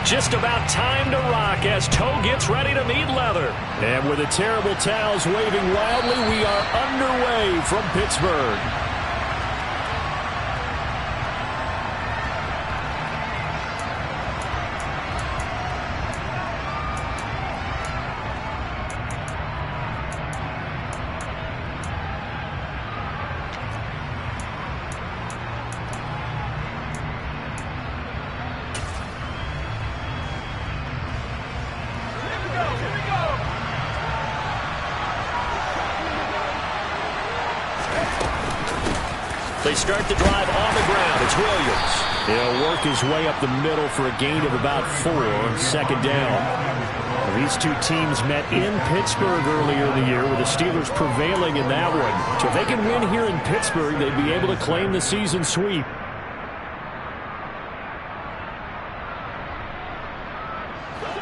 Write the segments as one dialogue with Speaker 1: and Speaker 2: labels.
Speaker 1: Just about time to rock as toe gets ready to meet leather. And with the terrible towels waving wildly, we are underway from Pittsburgh. They start the drive on the ground. It's Williams. He'll work his way up the middle for a gain of about 4. Second down. These two teams met in Pittsburgh earlier in the year with the Steelers prevailing in that one. So if they can win here in Pittsburgh, they'd be able to claim the season sweep.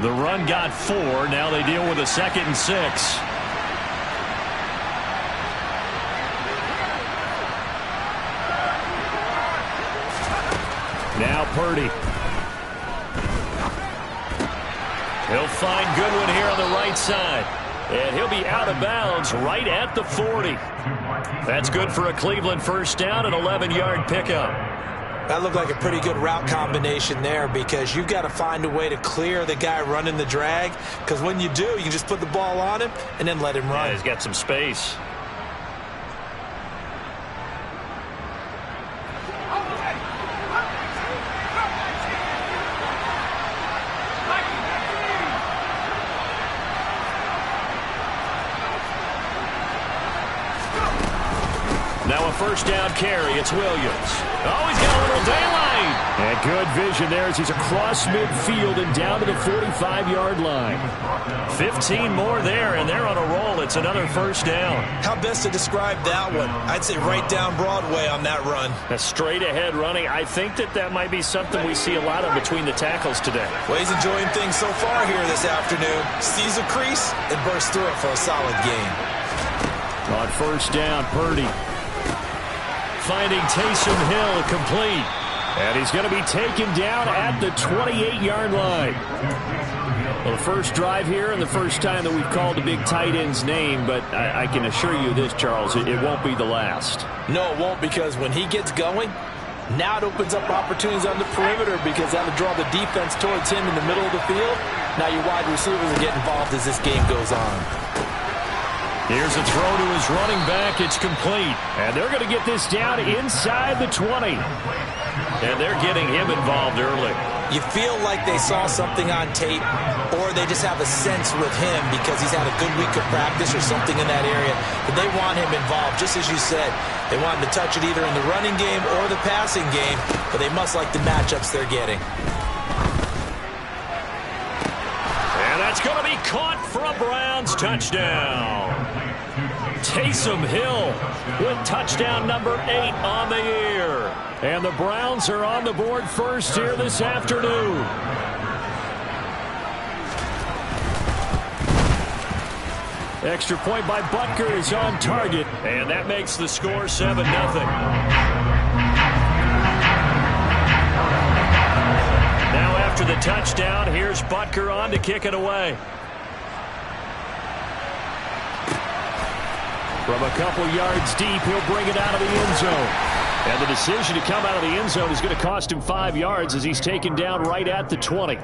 Speaker 1: The run got 4. Now they deal with a 2nd and 6. Now Purdy. He'll find Goodwin here on the right side. And he'll be out of bounds right at the 40. That's good for a Cleveland first down, an 11-yard pickup.
Speaker 2: That looked like a pretty good route combination there because you've got to find a way to clear the guy running the drag. Because when you do, you can just put the ball on him and then let him run.
Speaker 1: Yeah, he's got some space. Now a first down carry. It's Williams. Oh, he's got a little daylight. And good vision there as he's across midfield and down to the 45-yard line. 15 more there, and they're on a roll. It's another first down.
Speaker 2: How best to describe that one? I'd say right down Broadway on that run.
Speaker 1: A straight-ahead running. I think that might be something we see a lot of between the tackles today.
Speaker 2: Well, he's enjoying things so far here this afternoon. Sees a crease and bursts through it for a solid gain.
Speaker 1: On first down, Purdy. Finding Taysom Hill complete. And he's going to be taken down at the 28-yard line. Well, the first drive here and the first time that we've called the big tight end's name, but I can assure you this, Charles, it won't be the last.
Speaker 2: No, it won't, because when he gets going, now it opens up opportunities on the perimeter because that'll draw the defense towards him in the middle of the field. Now your wide receivers will get involved as this game goes on.
Speaker 1: Here's a throw to his running back. It's complete. And they're going to get this down inside the 20. And they're getting him involved early.
Speaker 2: You feel like they saw something on tape, or they just have a sense with him because he's had a good week of practice or something in that area. But they want him involved, just as you said. They want him to touch it either in the running game or the passing game, but they must like the matchups they're getting.
Speaker 1: And that's going to be caught for a Browns touchdown. Taysom Hill with touchdown number 8 on the year. And the Browns are on the board first here this afternoon. Extra point by Butker is on target. And that makes the score 7-0. Now after the touchdown, here's Butker on to kick it away. From a couple yards deep, he'll bring it out of the end zone. And the decision to come out of the end zone is going to cost him 5 yards as he's taken down right at the 20.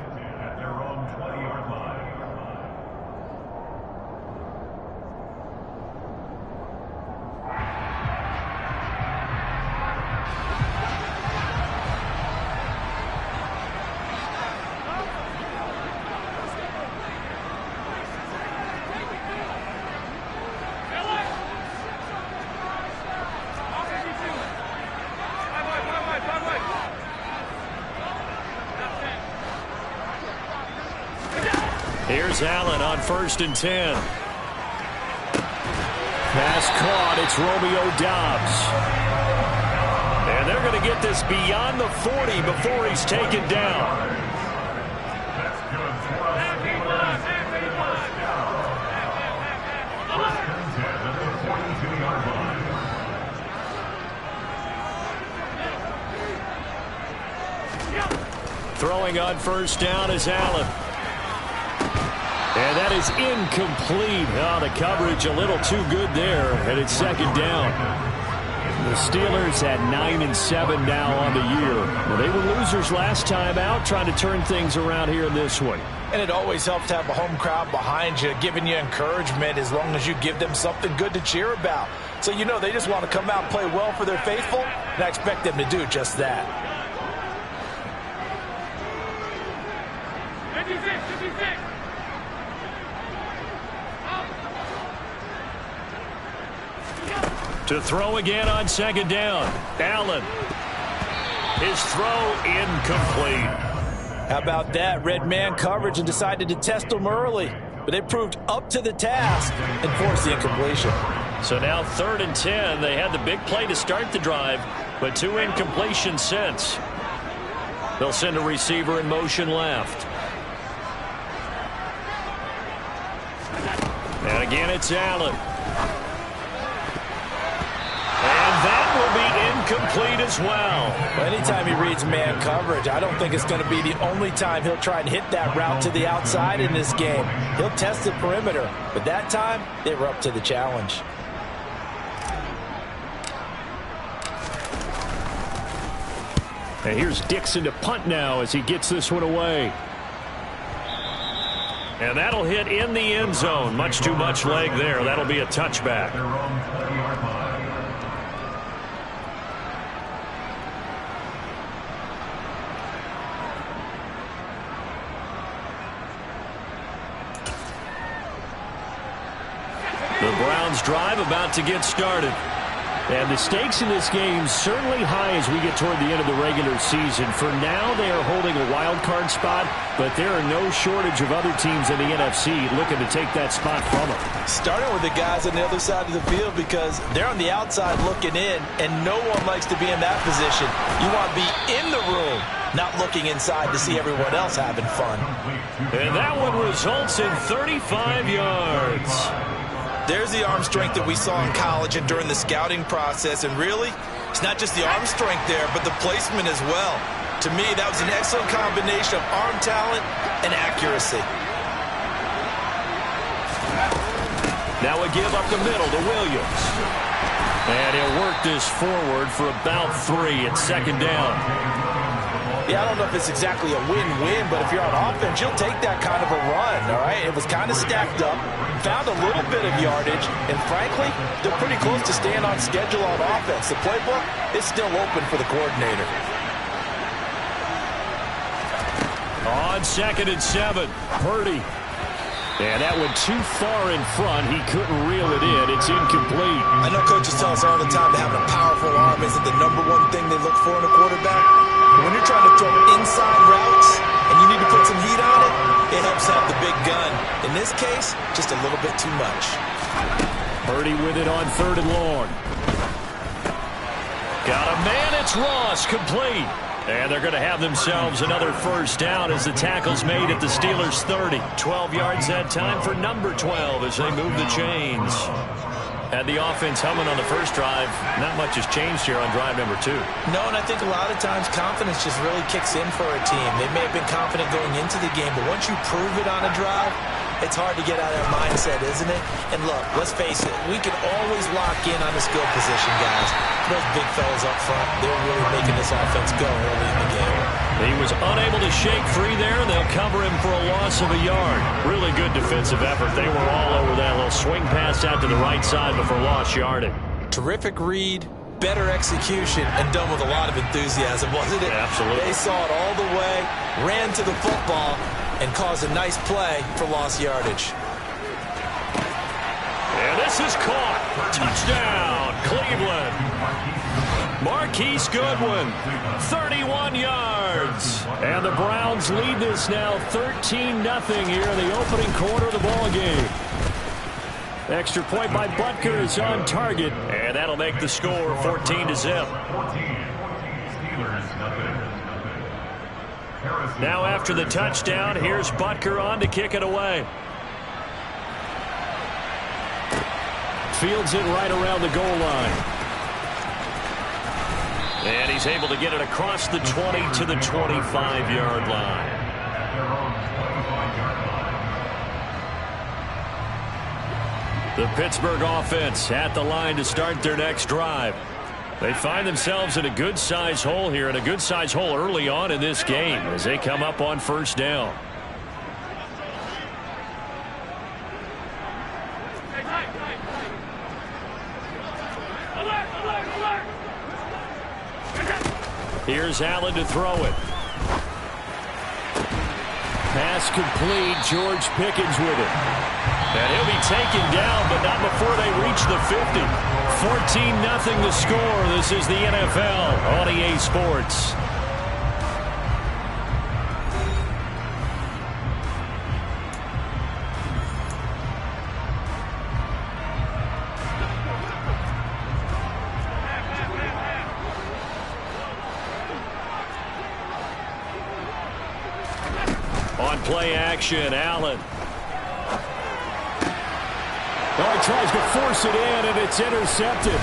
Speaker 1: Here's Allen on 1st and 10. Pass caught. It's Romeo Doubs. And they're going to get this beyond the 40 before he's taken down. Throwing on first down is Allen. And that is incomplete. Oh, the coverage a little too good there, and it's second down. The Steelers at 9-7 now on the year. Well, they were losers last time out, trying to turn things around here in this one.
Speaker 2: And it always helps to have a home crowd behind you, giving you encouragement as long as you give them something good to cheer about. So you know they just want to come out and play well for their faithful, and I expect them to do just that.
Speaker 3: 56.
Speaker 1: To throw again on second down. Allen. His throw incomplete.
Speaker 2: How about that? Red man coverage and decided to test them early. But they proved up to the task and forced the incompletion.
Speaker 1: So now 3rd and 10. They had the big play to start the drive, but 2 incompletions since. They'll send a receiver in motion left. And again, it's Allen. And that will be incomplete as well.
Speaker 2: Anytime he reads man coverage, I don't think it's going to be the only time he'll try and hit that route to the outside in this game. He'll test the perimeter, but that time they were up to the challenge.
Speaker 1: And here's Dixon to punt now as he gets this one away. And that'll hit in the end zone. Much too much leg there. That'll be a touchback. The Browns drive about to get started. And the stakes in this game certainly high as we get toward the end of the regular season. For now, they are holding a wild card spot, but there are no shortage of other teams in the NFC looking to take that spot from them.
Speaker 2: Starting with the guys on the other side of the field because they're on the outside looking in, and no one likes to be in that position. You want to be in the room, not looking inside to see everyone else having fun.
Speaker 1: And that one results in 35 yards.
Speaker 2: There's the arm strength that we saw in college and during the scouting process. And really, it's not just the arm strength there, but the placement as well. To me, that was an excellent combination of arm talent and accuracy.
Speaker 1: Now a give up the middle to Williams. And he'll work this forward for about 3 at second down.
Speaker 2: Yeah, I don't know if it's exactly a win-win, but if you're on offense, you'll take that kind of a run, all right? It was kind of stacked up, found a little bit of yardage, and frankly, they're pretty close to staying on schedule on offense. The playbook is still open for the coordinator.
Speaker 1: On 2nd and 7, Purdy. And that went too far in front. He couldn't reel it in. It's incomplete.
Speaker 2: I know coaches tell us all the time that having a powerful arm isn't the #1 thing they look for in a quarterback. But when you're trying to throw inside routes and you need to put some heat on it, it helps have the big gun. In this case, just a little bit too much.
Speaker 1: Purdy with it on 3rd and long. Got a man. It's Ross, complete. And they're going to have themselves another first down as the tackle's made at the Steelers' 30. 12 yards that time for number 12 as they move the chains. Had the offense humming on the first drive. Not much has changed here on drive number 2.
Speaker 2: No, and I think a lot of times confidence just really kicks in for a team. They may have been confident going into the game, but once you prove it on a drive, it's hard to get out of that mindset, isn't it? And look, let's face it, we can always lock in on the skill position, guys. Those big fellas up front, they're really making this offense go early in the game.
Speaker 1: He was unable to shake free there. They'll cover him for a loss of a yard. Really good defensive effort. They were all over that little swing pass out to the right side before lost yardage.
Speaker 2: Terrific read, better execution, and done with a lot of enthusiasm, wasn't it?
Speaker 1: Absolutely.
Speaker 2: They saw it all the way, ran to the football, and caused a nice play for lost yardage.
Speaker 1: And this is caught. Touchdown, Cleveland. Marquise Goodwin, 31 yards. And the Browns lead this now 13-0 here in the opening quarter of the ball game. Extra point by Butker is on target, and that'll make the score 14-0. Now after the touchdown, here's Butker on to kick it away. Fields it right around the goal line. And he's able to get it across the 20 to the 25-yard line. The Pittsburgh offense at the line to start their next drive. They find themselves in a good-size hole here, and a good-size hole early on in this game as they come up on first down. Here's Allen to throw it. Pass complete. George Pickens with it. And he'll be taken down, but not before they reach the 50. 14-0 the score. This is the NFL on EA Sports. On play action, Allen. Oh, he tries to force it in, and it's intercepted.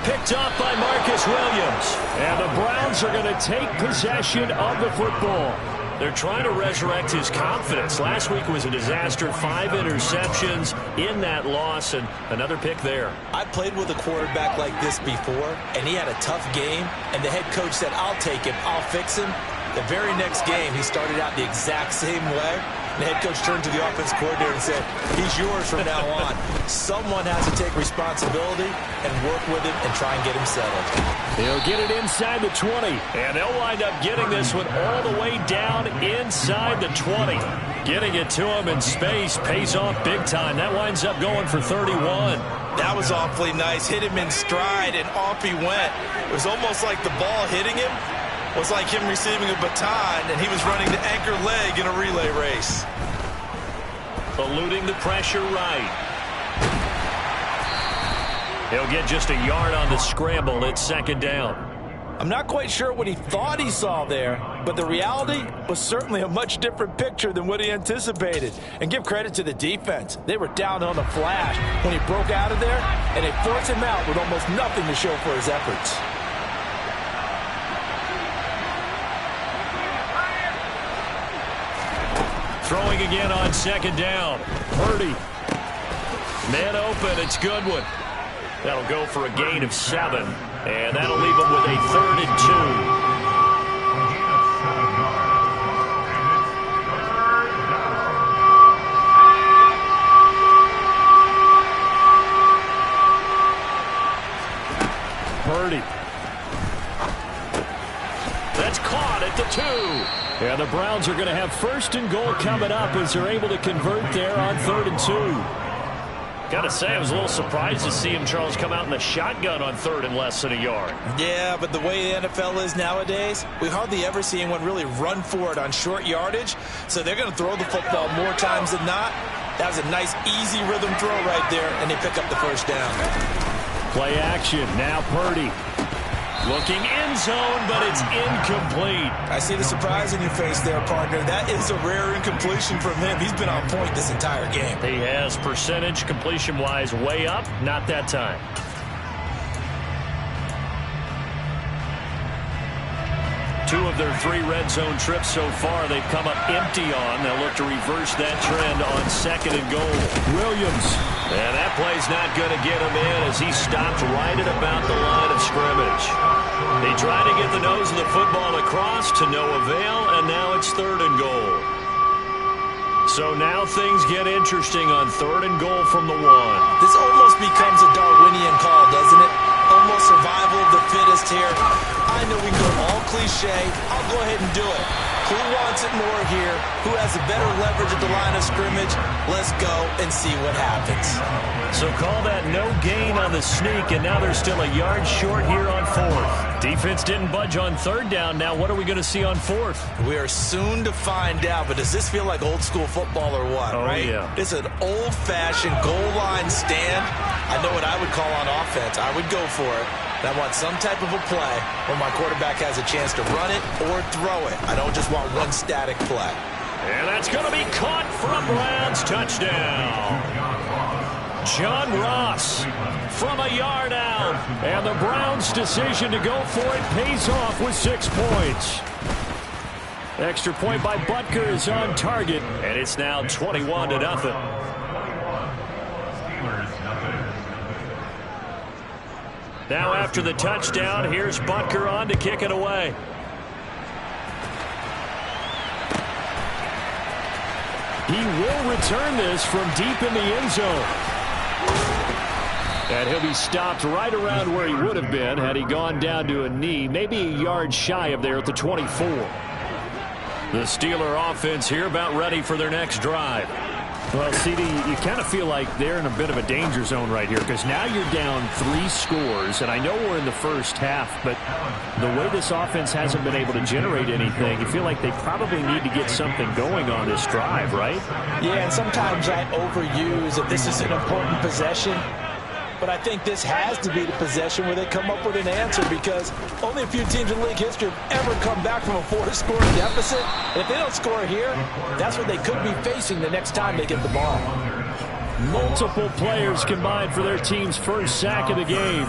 Speaker 1: Picked up by Marcus Williams. And the Browns are going to take possession of the football. They're trying to resurrect his confidence. Last week was a disaster. 5 interceptions in that loss, and another pick there.
Speaker 2: I played with a quarterback like this before, and he had a tough game, and the head coach said, I'll take him, I'll fix him. The very next game, he started out the exact same way. The head coach turned to the offense coordinator and said, he's yours from now on. Someone has to take responsibility and work with him and try and get him settled.
Speaker 1: He'll get it inside the 20, and they'll wind up getting this one all the way down inside the 20. Getting it to him in space pays off big time. That winds up going for 31.
Speaker 2: That was awfully nice. Hit him in stride, and off he went. It was almost like the ball hitting him was like him receiving a baton, and he was running the anchor leg in a relay race.
Speaker 1: Eluding the pressure right. He'll get just a yard on the scramble. It's second down.
Speaker 2: I'm not quite sure what he thought he saw there, but the reality was certainly a much different picture than what he anticipated. And give credit to the defense. They were down on the flash when he broke out of there, and they forced him out with almost nothing to show for his efforts.
Speaker 1: Throwing again on second down. Purdy. Man open. It's Goodwin. That'll go for a gain of 7. And that'll leave them with a 3rd and 2. Purdy. That's caught at the 2. And the Browns are going to have 1st and goal coming up as they're able to convert there on 3rd and 2. Got to say, I was a little surprised to see him, Charles, come out in the shotgun on 3rd and less than a yard.
Speaker 2: Yeah, but the way the NFL is nowadays, we hardly ever see anyone really run for it on short yardage. So they're going to throw the football more times than not. That was a nice, easy rhythm throw right there, and they pick up the 1st down.
Speaker 1: Play action. Now Purdy. Looking end zone, but it's incomplete.
Speaker 2: I see the surprise in your face there, partner. That is a rare incompletion from him. He's been on point this entire game.
Speaker 1: He has percentage completion-wise way up. Not that time. Two of their 3 red zone trips so far they've come up empty on. They'll look to reverse that trend on 2nd and goal. Williams. And that play's not going to get him in as he stopped right at about the line of scrimmage. They try to get the nose of the football across to no avail, and now it's 3rd and goal. So now things get interesting on 3rd and goal from the 1.
Speaker 2: This almost becomes a Darwinian call, doesn't it? Almost survival of the fittest here. I know we can go all cliche. I'll go ahead and do it. Who wants it more here? Who has a better leverage at the line of scrimmage? Let's go and see what happens.
Speaker 1: So call that no gain on the sneak, and now they're still a yard short here on 4th. Defense didn't budge on 3rd down. Now what are we going to see on 4th?
Speaker 2: We are soon to find out, but does this feel like old school football or what, right?
Speaker 1: Yeah.
Speaker 2: It's an old-fashioned goal line stand. I know what I would call on offense. I would go for it. And I want some type of a play where my quarterback has a chance to run it or throw it. I don't just want one static play.
Speaker 1: And that's going to be caught from Browns. Touchdown. John Ross from a yard out. And the Browns' decision to go for it pays off with 6 points. Extra point by Butker is on target, and it's now 21-0. Now after the touchdown, here's Butker on to kick it away. He will return this from deep in the end zone. And he'll be stopped right around where he would have been had he gone down to a knee, maybe a yard shy of there at the 24. The Steeler offense here about ready for their next drive. Well, CD, you kind of feel like they're in a bit of a danger zone right here because now you're down 3 scores, and I know we're in the first half, but the way this offense hasn't been able to generate anything, you feel like they probably need to get something going on this drive, right?
Speaker 2: Yeah, and sometimes I overuse that this is an important possession. But I think this has to be the possession where they come up with an answer because only a few teams in league history have ever come back from a 4-score deficit. And if they don't score here, that's what they could be facing the next time they get the ball.
Speaker 1: Multiple players combined for their team's first sack of the game.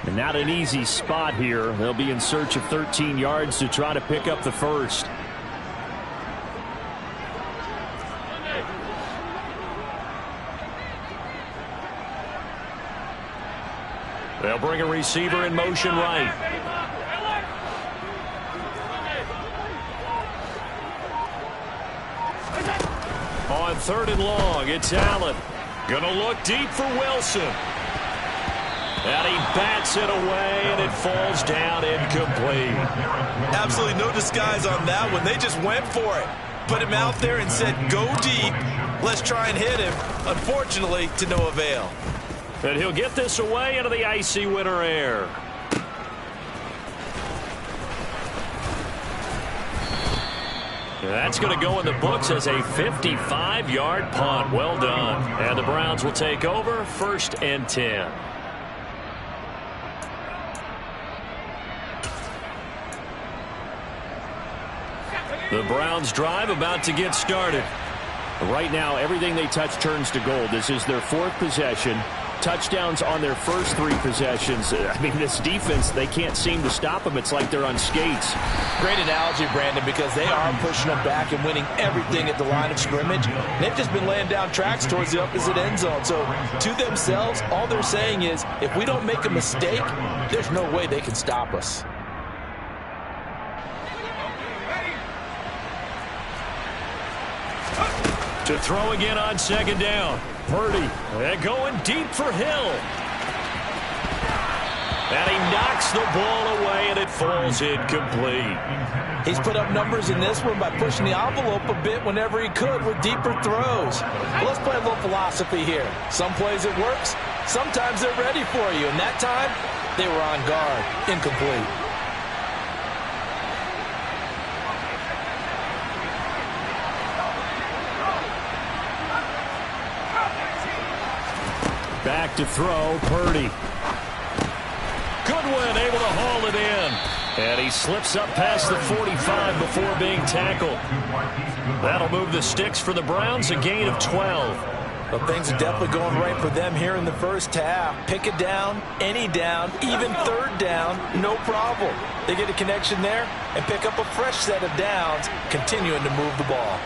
Speaker 1: And not an easy spot here. They'll be in search of 13 yards to try to pick up the first. They'll bring a receiver in motion right. On 3rd and long, it's Allen. Gonna look deep for Wilson. And he bats it away, and it falls down incomplete.
Speaker 2: Absolutely no disguise on that one. They just went for it. Put him out there and said, go deep. Let's try and hit him. Unfortunately, to no avail.
Speaker 1: And he'll get this away into the icy winter air. That's going to go in the books as a 55-yard punt. Well done. And the Browns will take over 1st and 10. The Browns drive about to get started. Right now, everything they touch turns to gold. This is their 4th possession. Touchdowns on their first 3 possessions. I mean, this defense, they can't seem to stop them. It's like they're on skates.
Speaker 2: Great analogy, Brandon, because they are pushing them back and winning everything at the line of scrimmage. They've just been laying down tracks towards the opposite end zone. So, to themselves, all they're saying is, if we don't make a mistake, there's no way they can stop us.
Speaker 1: To throw again on 2nd down. Purdy. And going deep for Hill. And he knocks the ball away, and it falls incomplete.
Speaker 2: He's put up numbers in this one by pushing the envelope a bit whenever he could with deeper throws. Well, let's play a little philosophy here. Some plays it works. Sometimes they're ready for you. And that time, they were on guard. Incomplete.
Speaker 1: Back to throw, Purdy. Goodwin able to haul it in. And he slips up past the 45 before being tackled. That'll move the sticks for the Browns, a gain of 12.
Speaker 2: Well, things are definitely going right for them here in the first half. Pick it down, any down, even 3rd down, no problem. They get a connection there and pick up a fresh set of downs, continuing to move the ball.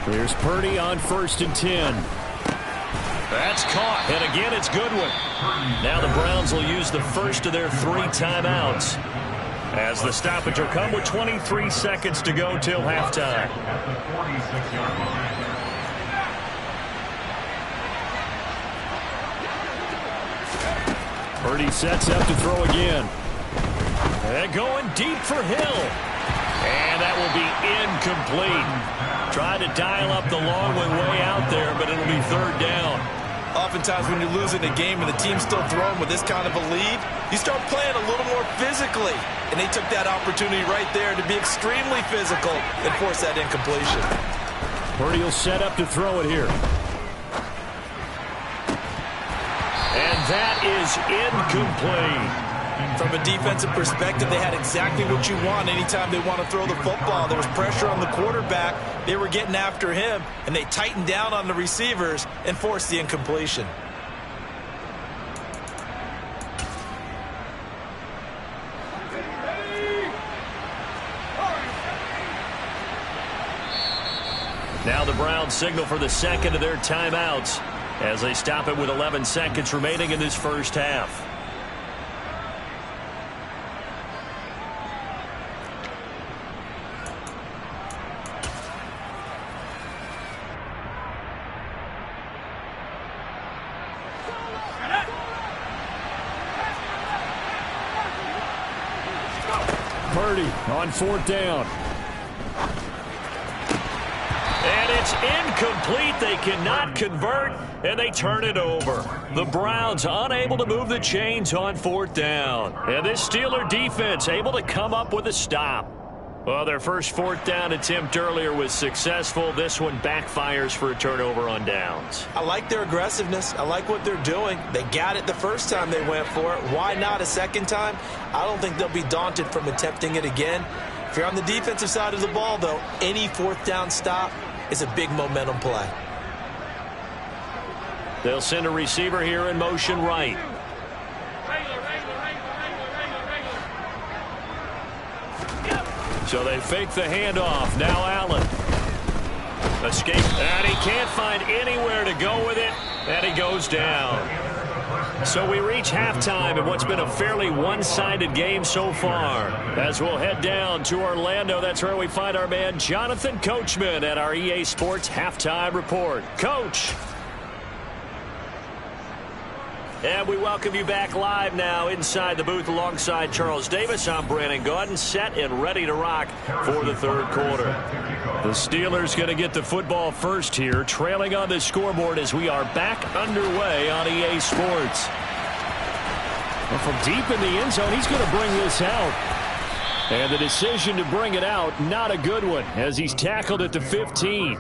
Speaker 1: Here's Purdy on 1st and 10. That's caught. And again, it's Goodwin. Now the Browns will use the first of their 3 timeouts, as the stoppage will come with 23 seconds to go till halftime. Purdy sets up to throw again. And going deep for Hill. And that will be incomplete. Tried to dial up the long one way out there, but it'll be 3rd down.
Speaker 2: Oftentimes when you're losing a game and the team's still throwing with this kind of a lead, you start playing a little more physically. And they took that opportunity right there to be extremely physical and force that incompletion.
Speaker 1: Purdy will set up to throw it here. And that is incomplete.
Speaker 2: From a defensive perspective, they had exactly what you want anytime they want to throw the football. There was pressure on the quarterback. They were getting after him, and they tightened down on the receivers and forced the incompletion.
Speaker 1: Now the Browns signal for the second of their timeouts as they stop it with 11 seconds remaining in this first half. Purdy on fourth down. And it's incomplete. They cannot convert, and they turn it over. The Browns unable to move the chains on fourth down. And this Steeler defense able to come up with a stop. Well, their first fourth down attempt earlier was successful. This one backfires for a turnover on downs.
Speaker 2: I like their aggressiveness. I like what they're doing. They got it the first time they went for it. Why not a second time? I don't think they'll be daunted from attempting it again. If you're on the defensive side of the ball, though, any fourth down stop is a big momentum play.
Speaker 1: They'll send a receiver here in motion right. So they fake the handoff. Now Allen. Escape. And he can't find anywhere to go with it. And he goes down. So we reach halftime in what's been a fairly one-sided game so far. As we'll head down to Orlando, that's where we find our man Jonathan Coachman at our EA Sports Halftime Report. Coach. And we welcome you back live now inside the booth alongside Charles Davis. I'm Brandon Gaudin, set and ready to rock for the third quarter. The Steelers going to get the football first here, trailing on the scoreboard as we are back underway on EA Sports. Well, from deep in the end zone, he's going to bring this out. And the decision to bring it out, not a good one, as he's tackled at the 15.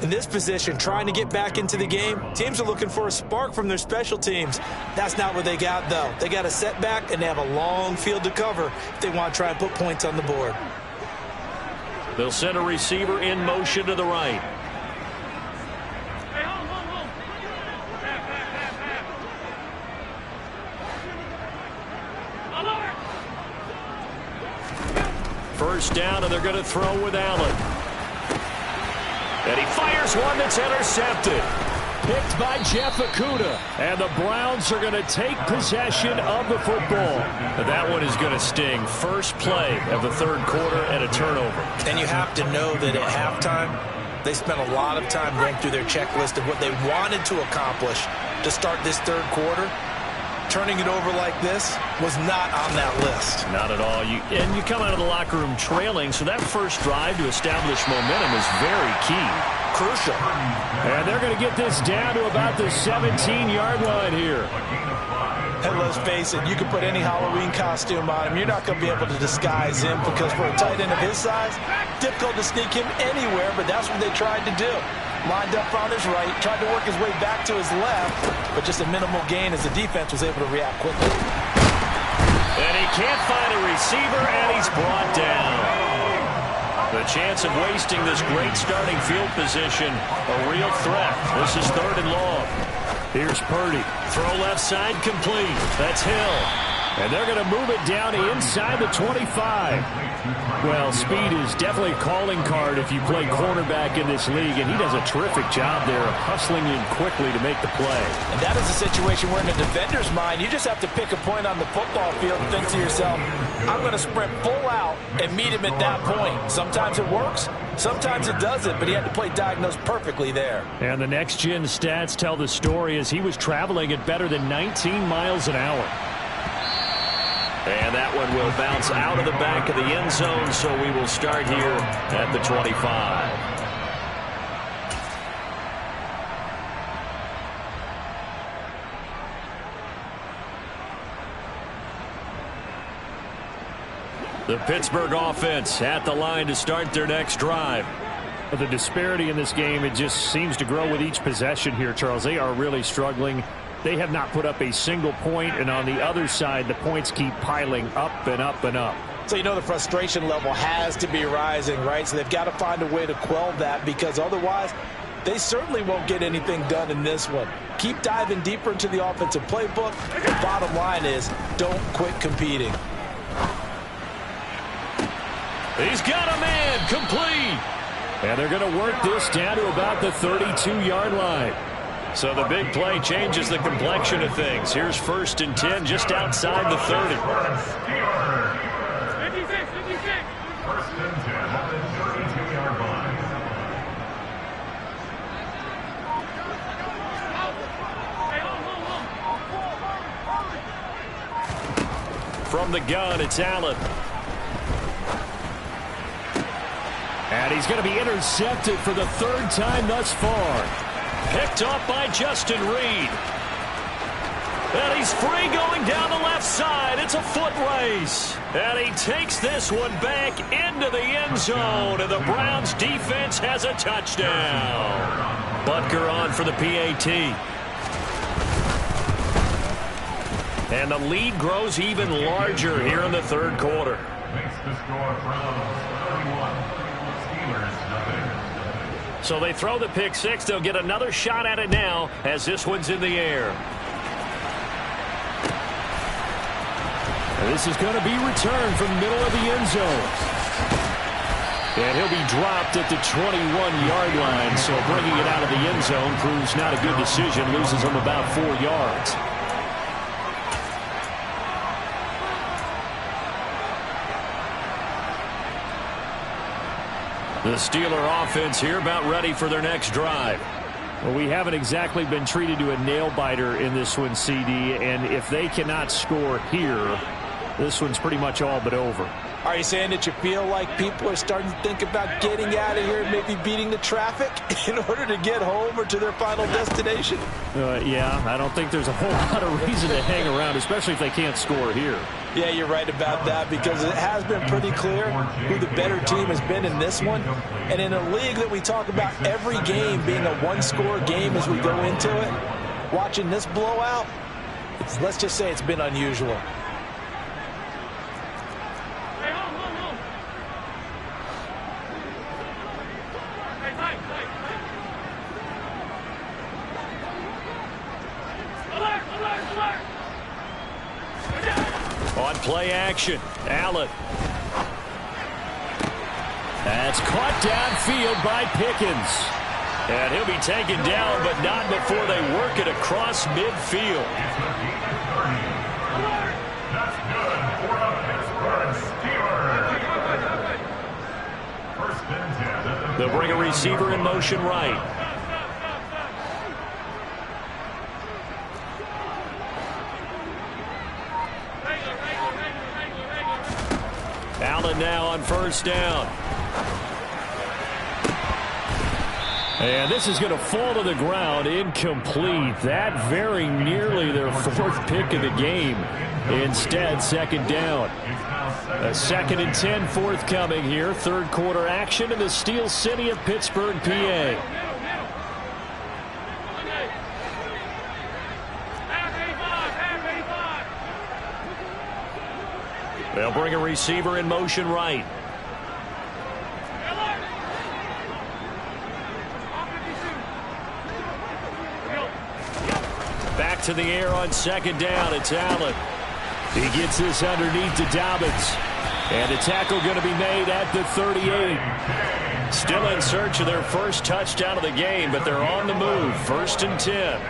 Speaker 2: In this position, trying to get back into the game, teams are looking for a spark from their special teams. That's not what they got, though. They got a setback, and they have a long field to cover if they want to try and put points on the board.
Speaker 1: They'll send a receiver in motion to the right. First down, and they're going to throw with Allen. And he fires one that's intercepted. Picked by Jeff Okudah. And the Browns are going to take possession of the football. But that one is going to sting. First play of the third quarter and a turnover.
Speaker 2: And you have to know that at halftime, they spent a lot of time going through their checklist of what they wanted to accomplish to start this third quarter. Turning it over like this was not on that list.
Speaker 1: Not at all. And you come out of the locker room trailing, so that first drive to establish momentum is very key.
Speaker 2: Crucial.
Speaker 1: And they're going to get this down to about the 17-yard line here.
Speaker 2: And let's face it, you can put any Halloween costume on him. You're not going to be able to disguise him because for a tight end of his size, difficult to sneak him anywhere, but that's what they tried to do. Lined up on his right, tried to work his way back to his left, but just a minimal gain as the defense was able to react quickly.
Speaker 1: And he can't find a receiver, and he's brought down. The chance of wasting this great starting field position, a real threat. This is third and long. Here's Purdy. Throw left side complete. That's Hill. And they're going to move it down inside the 25. Well, speed is definitely a calling card if you play cornerback in this league, and he does a terrific job there of hustling in quickly to make the play.
Speaker 2: And that is a situation where in a defender's mind, you just have to pick a point on the football field and think to yourself, I'm going to sprint full out and meet him at that point. Sometimes it works, sometimes it doesn't, but he had to play diagnosed perfectly there.
Speaker 1: And the next-gen stats tell the story as he was traveling at better than 19 miles an hour. And that one will bounce out of the back of the end zone, so we will start here at the 25. The Pittsburgh offense at the line to start their next drive.
Speaker 3: The disparity in this game, it just seems to grow with each possession here, Charles. They are really struggling. They have not put up a single point, and on the other side, the points keep piling up and up and up.
Speaker 2: So you know the frustration level has to be rising, right? So they've got to find a way to quell that, because otherwise they certainly won't get anything done in this one. Keep diving deeper into the offensive playbook. The bottom line is don't quit competing.
Speaker 1: He's got a man complete. And they're going to work this down to about the 32-yard line. So the big play changes the complexion of things. Here's 1st and 10 just outside the 30.
Speaker 4: 56, 56. 1st and 10 at the 32-yard line.
Speaker 1: From the gun, it's Allen. And he's going to be intercepted for the 3rd time thus far. Picked off by Justin Reed. And he's free going down the left side. It's a foot race. And he takes this one back into the end zone. And the Browns defense has a touchdown. Butker on for the PAT. And the lead grows even larger here in the 3rd quarter.
Speaker 4: Makes the score Browns 31.
Speaker 1: So they throw the pick six. They'll get another shot at it now as this one's in the air. This is going to be returned from the middle of the end zone. And he'll be dropped at the 21-yard line. So bringing it out of the end zone proves not a good decision. Loses him about 4 yards. The Steeler offense here about ready for their next drive.
Speaker 3: Well, we haven't exactly been treated to a nail-biter in this one, CD, and if they cannot score here, this one's pretty much all but over.
Speaker 2: Are you saying that you feel like people are starting to think about getting out of here and maybe beating the traffic in order to get home or to their final destination?
Speaker 3: Yeah, I don't think there's a whole lot of reason to hang around, especially if they can't score here.
Speaker 2: Yeah, you're right about that, because it has been pretty clear who the better team has been in this one. And in a league that we talk about every game being a one-score game as we go into it, watching this blowout, let's just say it's been unusual.
Speaker 1: On play action, Allen. That's caught downfield by Pickens. And he'll be taken down, but not before they work it across midfield.
Speaker 4: That's good for the Pittsburgh Steelers. 1st and 10.
Speaker 1: They'll bring a receiver in motion right. Allen now on 1st down. And this is going to fall to the ground, incomplete. That very nearly their 4th pick of the game. Instead, 2nd down. A 2nd and 10 forthcoming here. 3rd quarter action in the Steel City of Pittsburgh, PA. They'll bring a receiver in motion right. Back to the air on 2nd down. It's Allen. He gets this underneath to Dobbins. And a tackle going to be made at the 38. Still in search of their 1st touchdown of the game, but they're on the move. 1st and 10.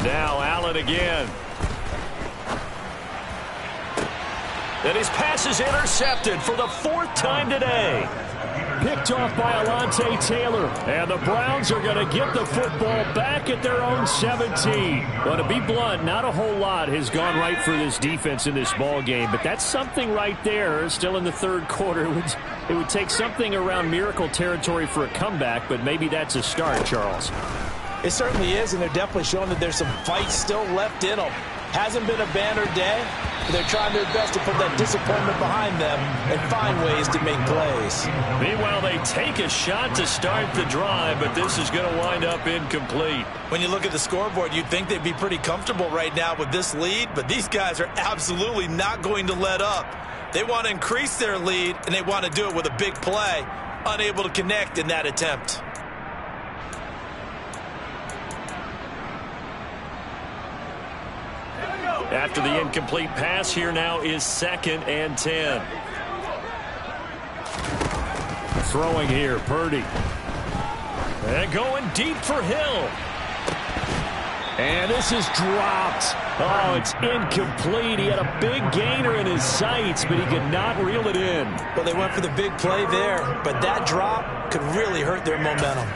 Speaker 1: Now Allen again. And his pass is intercepted for the 4th time today.
Speaker 3: picked off by Alontae Taylor. And the Browns are going to get the football back at their own 17. Well, to be blunt, not a whole lot has gone right for this defense in this ball game, but that's something right there. Still in the third quarter. It would take something around miracle territory for a comeback, but maybe that's a start, Charles.
Speaker 2: It certainly is, and they're definitely showing that there's some fight still left in them. Hasn't been a banner day, but they're trying their best to put that disappointment behind them and find ways to make plays.
Speaker 1: Meanwhile, they take a shot to start the drive, but this is going to wind up incomplete.
Speaker 2: When you look at the scoreboard, you'd think they'd be pretty comfortable right now with this lead, but these guys are absolutely not going to let up. They want to increase their lead, and they want to do it with a big play, unable to connect in that attempt.
Speaker 1: After the incomplete pass, here now is 2nd and 10.
Speaker 3: Throwing here, Purdy.
Speaker 1: And going deep for Hill.
Speaker 3: And this is dropped. Oh, it's incomplete. He had a big gainer in his sights, but he could not reel it in.
Speaker 2: Well, they went for the big play there, but that drop could really hurt their momentum.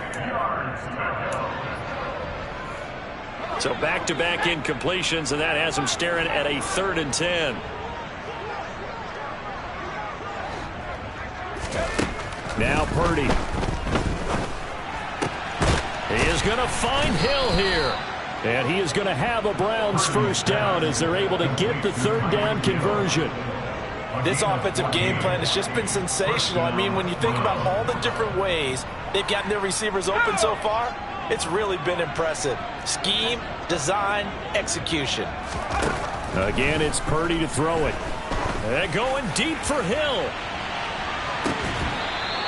Speaker 1: So back-to-back incompletions, and that has them staring at a 3rd and 10.
Speaker 3: Now Purdy.
Speaker 1: He is going to find Hill here.
Speaker 3: And he is going to have a Browns first down as they're able to get the 3rd down conversion.
Speaker 2: This offensive game plan has just been sensational. I mean, when you think about all the different ways they've gotten their receivers open so far, it's really been impressive. Scheme, design, execution.
Speaker 3: Again, it's Purdy to throw it.
Speaker 1: And going deep for Hill.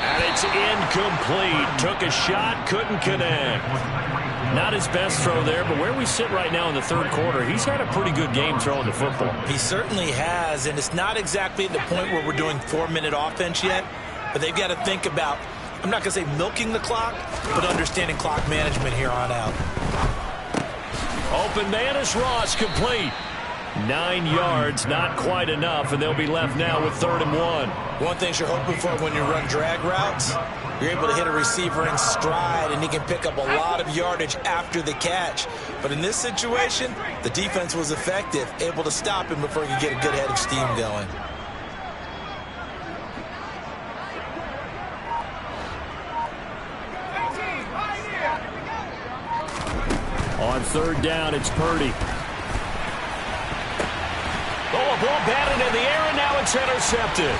Speaker 1: And it's incomplete. Took a shot, couldn't connect. Not his best throw there, but where we sit right now in the third quarter, he's had a pretty good game throwing the football.
Speaker 2: He certainly has, and it's not exactly at the point where we're doing 4-minute offense yet, but they've got to think about, I'm not going to say milking the clock, but understanding clock management here on out.
Speaker 1: Open man is Ross, complete.
Speaker 3: 9 yards, not quite enough, and they'll be left now with 3rd and 1.
Speaker 2: One thing you're hoping for when you run drag routes, you're able to hit a receiver in stride, and he can pick up a lot of yardage after the catch. But in this situation, the defense was effective, able to stop him before he could get a good head of steam going.
Speaker 3: On 3rd down, it's Purdy.
Speaker 1: Oh, a ball batted in the air, and now it's intercepted.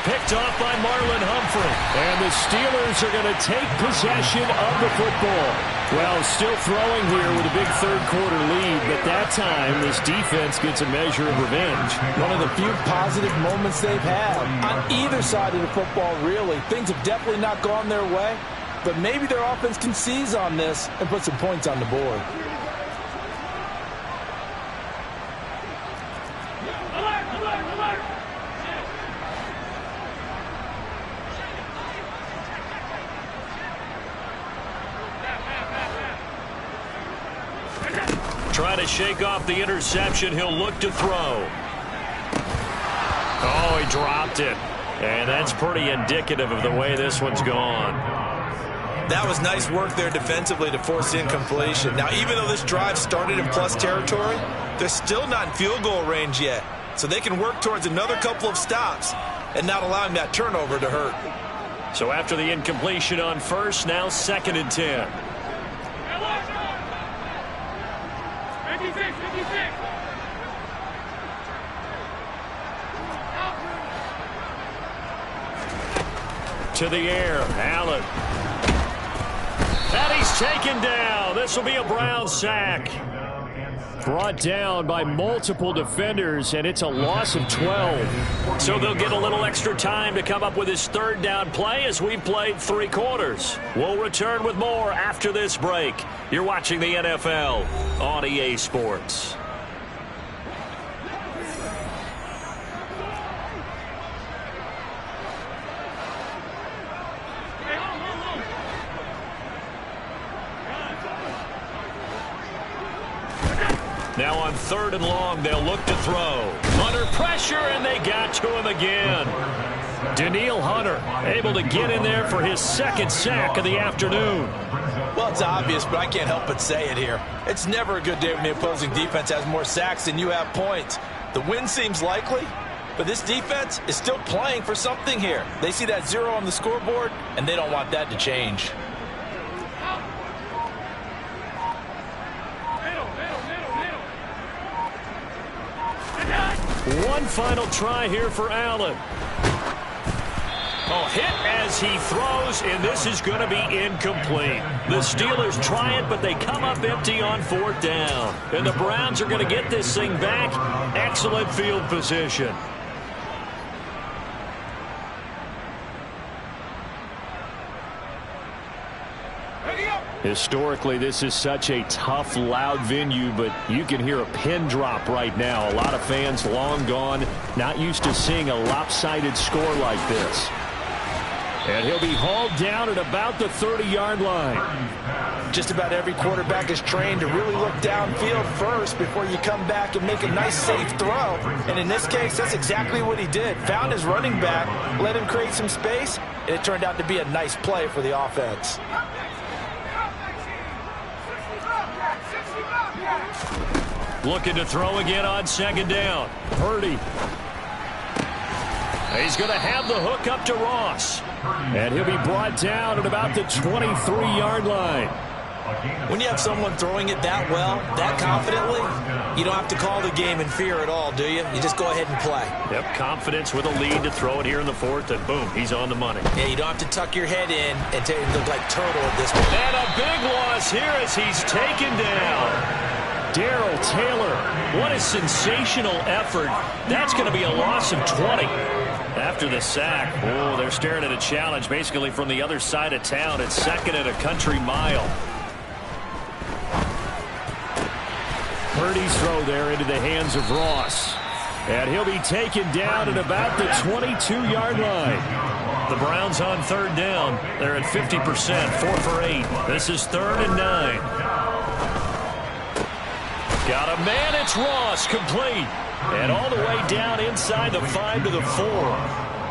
Speaker 1: Picked off by Marlon Humphrey.
Speaker 3: And the Steelers are going to take possession of the football. Well, still throwing here with a big third quarter lead, but that time this defense gets a measure of revenge.
Speaker 5: One of the few positive moments they've had on either side of the football, really. Things have definitely not gone their way, but maybe their offense can seize on this and put some points on the board.
Speaker 1: Trying to shake off the interception. He'll look to throw. Oh, he dropped it. And that's pretty indicative of the way this one's gone.
Speaker 2: That was nice work there defensively to force incompletion. Now, even though this drive started in plus territory, they're still not in field goal range yet. So they can work towards another couple of stops and not allowing that turnover to hurt.
Speaker 1: So after the incompletion on first, now 2nd and 10. To the air, Allen. And he's taken down. This will be a Brown sack.
Speaker 3: Brought down by multiple defenders, and it's a loss of 12.
Speaker 1: So they'll get a little extra time to come up with his 3rd down play as we've played 3 quarters. We'll return with more after this break. You're watching the NFL on EA Sports. Now on 3rd and long, they'll look to throw. Under pressure, and they got to him again. Danielle Hunter able to get in there for his second sack of the afternoon.
Speaker 2: Well, it's obvious, but I can't help but say it here. It's never a good day when the opposing defense has more sacks than you have points. The win seems likely, but this defense is still playing for something here. They see that 0 on the scoreboard, and they don't want that to change.
Speaker 1: One final try here for Allen. Oh, hit as he throws, and this is going to be incomplete. The Steelers try it, but they come up empty on 4th down. And the Browns are going to get this thing back. Excellent field position. Historically, this is such a tough, loud venue, but you can hear a pin drop right now. A lot of fans long gone, not used to seeing a lopsided score like this. And he'll be hauled down at about the 30-yard line.
Speaker 2: Just about every quarterback is trained to really look downfield first before you come back and make a nice, safe throw. And in this case, that's exactly what he did. Found his running back, let him create some space, and it turned out to be a nice play for the offense.
Speaker 1: Looking to throw again on 2nd down. Purdy. He's going to have the hook up to Ross. And he'll be brought down at about the 23-yard line.
Speaker 2: When you have someone throwing it that well, that confidently, you don't have to call the game in fear at all, do you? You just go ahead and play.
Speaker 1: Yep, confidence with a lead to throw it here in the 4th, and boom, he's on the money.
Speaker 2: Yeah, you don't have to tuck your head in and look like turtle at this point.
Speaker 1: And a big loss here as he's taken down. Darrell Taylor, what a sensational effort. That's going to be a loss of 20. After the sack, oh, they're staring at a challenge basically from the other side of town. It's 2nd and a country mile. Purdy's throw there into the hands of Ross. And he'll be taken down at about the 22-yard line. The Browns on 3rd down. They're at 50%, 4 for 8. This is 3rd and 9. Got a man, it's Ross, complete. And all the way down inside the 5 to the 4.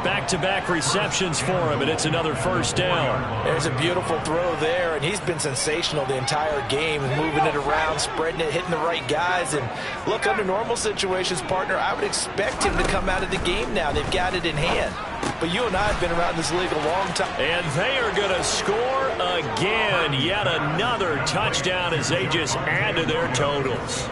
Speaker 1: Back-to-back receptions for him, and it's another 1st down.
Speaker 2: There's a beautiful throw there, and he's been sensational the entire game, moving it around, spreading it, hitting the right guys. And look, under normal situations, partner, I would expect him to come out of the game now. They've got it in hand. But you and I have been around this league a long time.
Speaker 1: And they are going to score again. Yet another touchdown as they just add to their totals.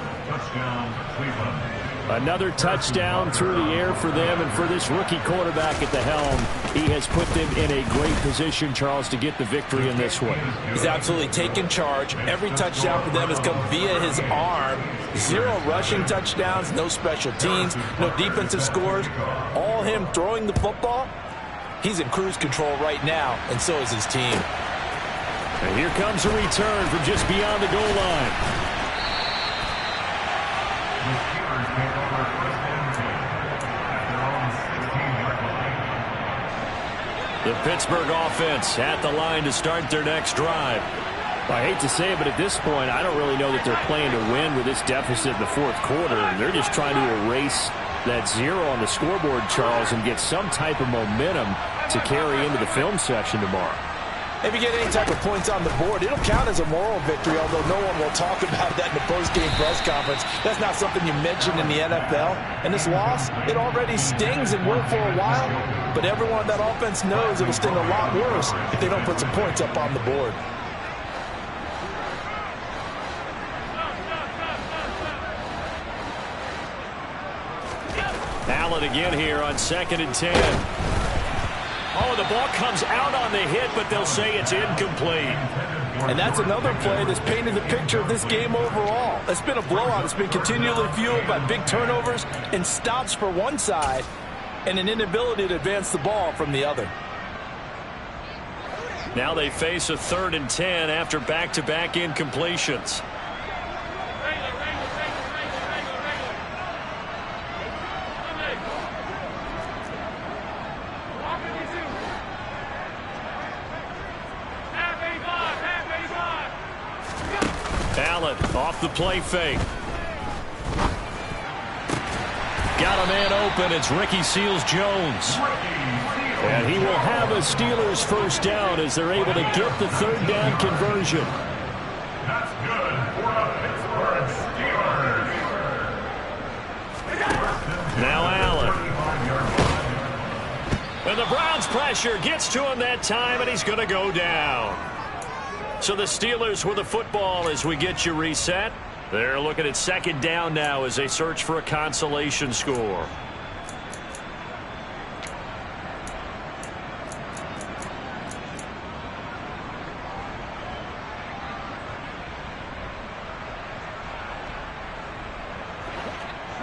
Speaker 1: Another touchdown through the air for them, and for this rookie quarterback at the helm, he has put them in a great position, Charles, to get the victory in this one.
Speaker 2: He's absolutely taken charge. Every touchdown for them has come via his arm. 0 rushing touchdowns, no special teams, no defensive scores. All him throwing the football. He's in cruise control right now, and so is his team.
Speaker 1: And here comes a return from just beyond the goal line. The Pittsburgh offense at the line to start their next drive. I hate to say it, but at this point, I don't really know that they're playing to win with this deficit in the 4th quarter. They're just trying to erase that 0 on the scoreboard, Charles, and get some type of momentum to carry into the film session tomorrow.
Speaker 5: If you get any type of points on the board, it'll count as a moral victory, although no one will talk about that in the post-game press conference. That's not something you mention in the NFL. And this loss, it already stings and will for a while, but everyone on that offense knows it'll sting a lot worse if they don't put some points up on the board.
Speaker 1: Allen again here on 2nd and 10. Oh, the ball comes out on the hit, but they'll say it's incomplete.
Speaker 5: And that's another play that's painted the picture of this game overall. It's been a blowout. It's been continually fueled by big turnovers and stops for one side and an inability to advance the ball from the other.
Speaker 1: Now they face a 3rd and 10 after back-to-back incompletions. Allen off the play fake. Got a man open. It's Ricky Seals-Jones. And he will have a Steelers first down as they're able to get the third down conversion.
Speaker 4: That's good for the Pittsburgh Steelers.
Speaker 1: Now Allen. And the Browns' pressure gets to him that time, and he's going to go down. So the Steelers with the football as we get you reset. They're looking at second down now as they search for a consolation score.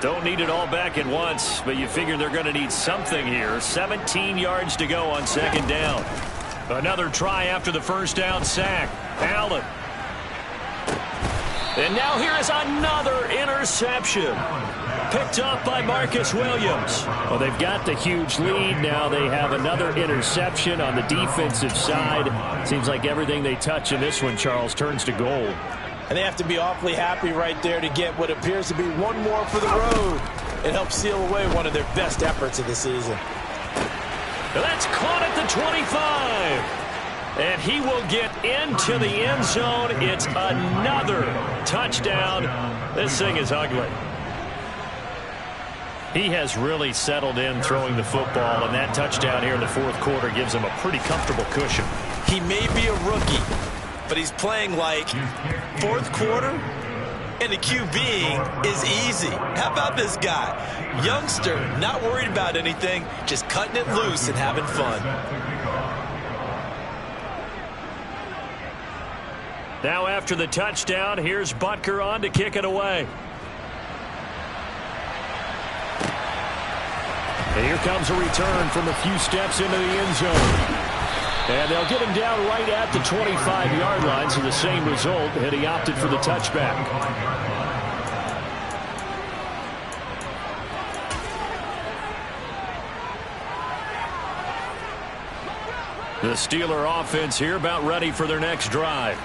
Speaker 1: Don't need it all back at once, but you figure they're going to need something here. 17 yards to go on second down. Another try after the first down sack. Allen. And now here is another interception. Picked up by Marcus Williams. Well, they've got the huge lead. Now they have another interception on the defensive side. Seems like everything they touch in this one, Charles, turns to gold.
Speaker 5: And they have to be awfully happy right there to get what appears to be one more for the road. It helps seal away one of their best efforts of the season.
Speaker 1: That's caught at the 25. And he will get into the end zone. It's another touchdown. This thing is ugly. He has really settled in throwing the football, and that touchdown here in the fourth quarter gives him a pretty comfortable cushion.
Speaker 2: He may be a rookie, but he's playing like fourth quarter, and the QBing is easy. How about this guy? Youngster, not worried about anything, just cutting it loose and having fun.
Speaker 1: Now after the touchdown, here's Butker on to kick it away. And here comes a return from a few steps into the end zone. And they'll get him down right at the 25-yard line, so the same result, and he opted for the touchback. The Steeler offense here about ready for their next drive.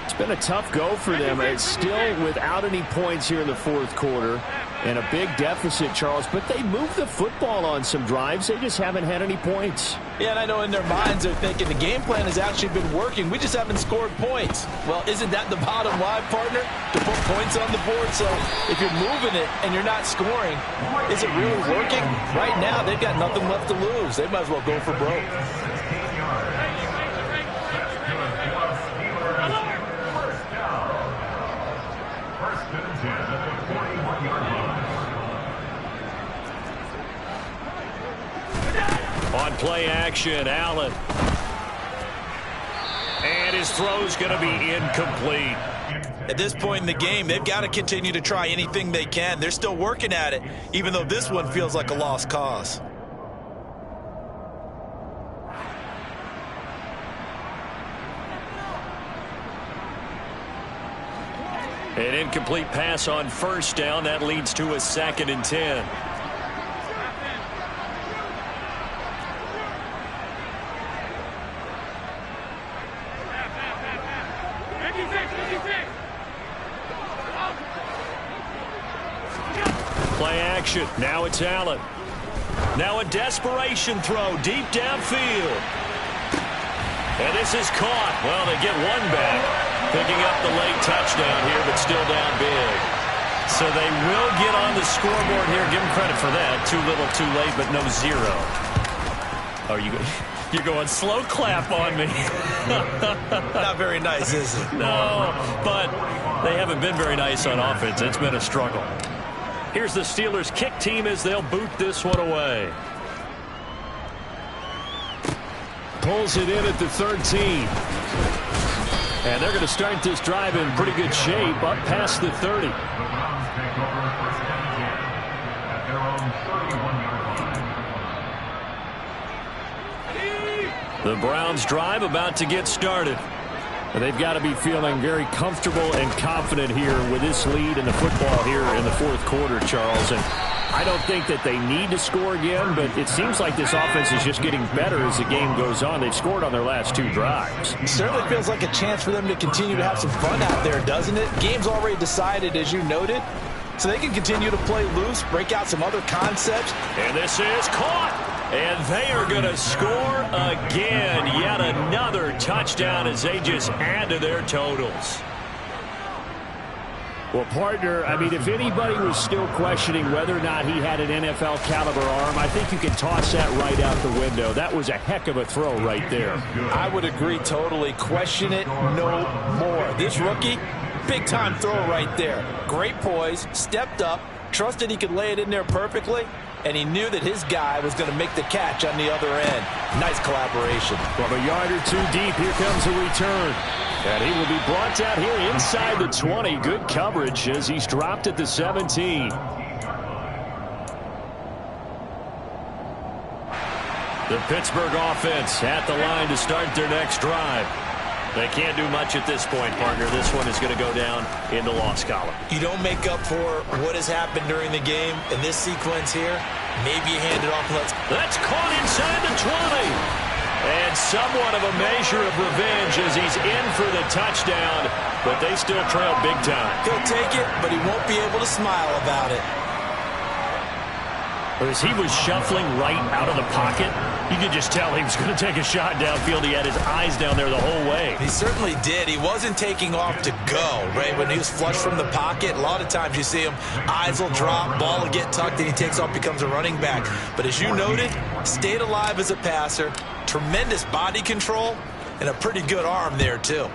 Speaker 1: It's been a tough go for them. It's still without any points here in the fourth quarter and a big deficit, Charles, but they moved the football on some drives. They just haven't had any points.
Speaker 5: Yeah, and I know in their minds they're thinking the game plan has actually been working. We just haven't scored points. Well, isn't that the bottom line, partner? To put points on the board. So if you're moving it and you're not scoring, is it really working? Right now, they've got nothing left to lose. They might as well go for broke.
Speaker 1: On play action, Allen. And his throw's going to be incomplete.
Speaker 2: At this point in the game, they've got to continue to try anything they can. They're still working at it, even though this one feels like a lost cause.
Speaker 1: An incomplete pass on first down. That leads to a 2nd and 10. Play action. Now it's Allen. Now a desperation throw deep downfield. And this is caught. Well, they get one back. Picking up the late touchdown here, but still down big. So they will get on the scoreboard here. Give them credit for that. Too little, too late, but no zero. Oh, you're going slow clap on me.
Speaker 2: Not very nice, is it?
Speaker 1: No, but they haven't been very nice on offense. It's been a struggle. Here's the Steelers kick team as they'll boot this one away. Pulls it in at the 13. And they're going to start this drive in pretty good shape up past the 30. The Browns drive about to get started. And they've got to be feeling very comfortable and confident here with this lead in the football here in the fourth quarter, Charles. And I don't think that they need to score again, but it seems like this offense is just getting better as the game goes on. They've scored on their last 2 drives.
Speaker 5: It certainly feels like a chance for them to continue to have some fun out there, doesn't it? Game's already decided, as you noted, so they can continue to play loose, break out some other concepts.
Speaker 1: And this is caught. And they are going to score again. Yet another touchdown as they just add to their totals.
Speaker 3: Well, partner, I mean, if anybody was still questioning whether or not he had an NFL caliber arm, I think you can toss that right out the window. That was a heck of a throw right there.
Speaker 5: I would agree totally. Question it no more. This rookie, big-time throw right there. Great poise, stepped up, trusted he could lay it in there perfectly, and he knew that his guy was going to make the catch on the other end. Nice collaboration.
Speaker 3: From a yard or two deep, here comes a return. And he will be brought down here inside the 20. Good coverage as he's dropped at the 17.
Speaker 1: The Pittsburgh offense at the line to start their next drive. They can't do much at this point, partner. This one is going to go down in the loss column.
Speaker 2: You don't make up for what has happened during the game in this sequence here. Maybe you hand it off.
Speaker 1: That's caught inside the 20. And somewhat of a measure of revenge as he's in for the touchdown, but they still trail big time.
Speaker 2: He'll take it, but he won't be able to smile about it.
Speaker 3: As he was shuffling right out of the pocket, you could just tell he was going to take a shot downfield. He had his eyes down there the whole way.
Speaker 2: He certainly did. He wasn't taking off to go, right? When he was flush from the pocket, a lot of times you see him, eyes will drop, ball will get tucked, and he takes off, becomes a running back. But as you noted, stayed alive as a passer, tremendous body control, and a pretty good arm there, too.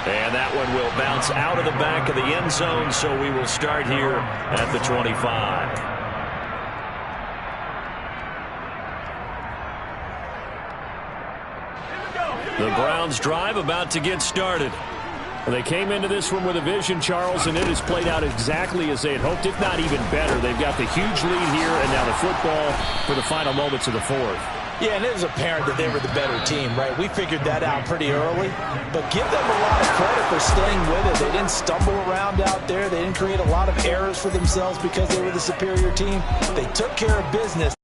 Speaker 1: And that one will bounce out of the back of the end zone, so we will start here at the 25. The Browns drive about to get started.
Speaker 3: Well, they came into this one with a vision, Charles, and it has played out exactly as they had hoped, if not even better. They've got the huge lead here, and now the football for the final moments of the fourth.
Speaker 5: Yeah, and it was apparent that they were the better team, right? We figured that out pretty early, but give them a lot of credit for staying with it. They didn't stumble around out there. They didn't create a lot of errors for themselves because they were the superior team. They took care of business.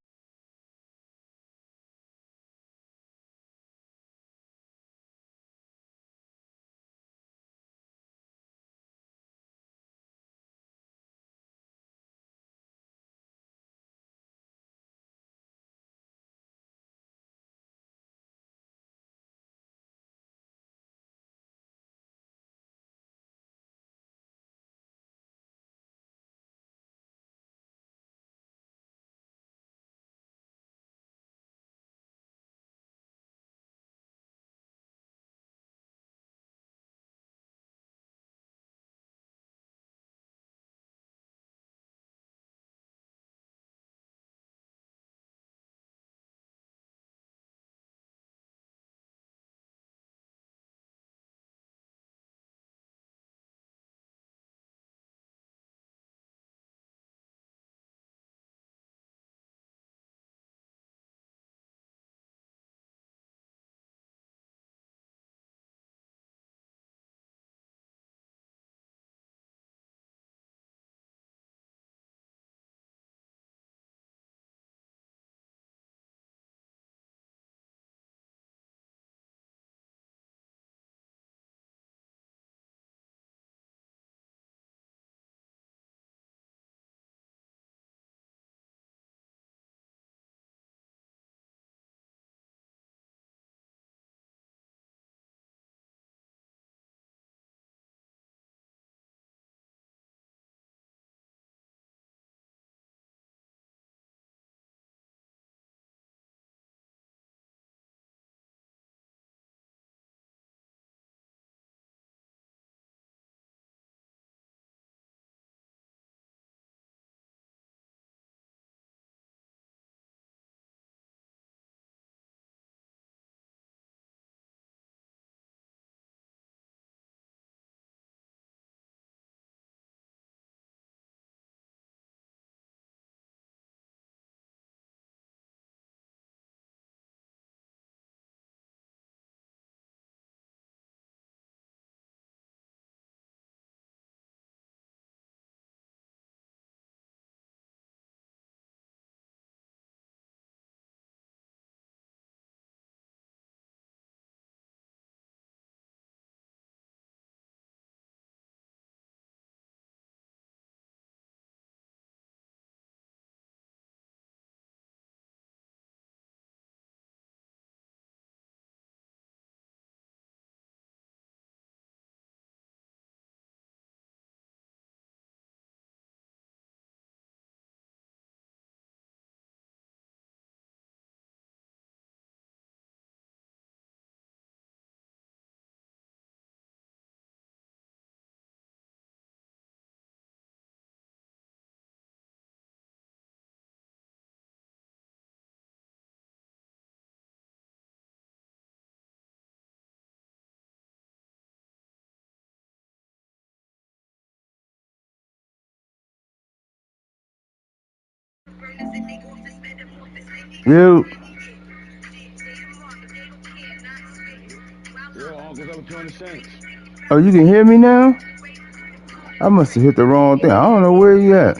Speaker 6: You. Oh, you can hear me now? I must have hit the wrong thing. I don't know where you at.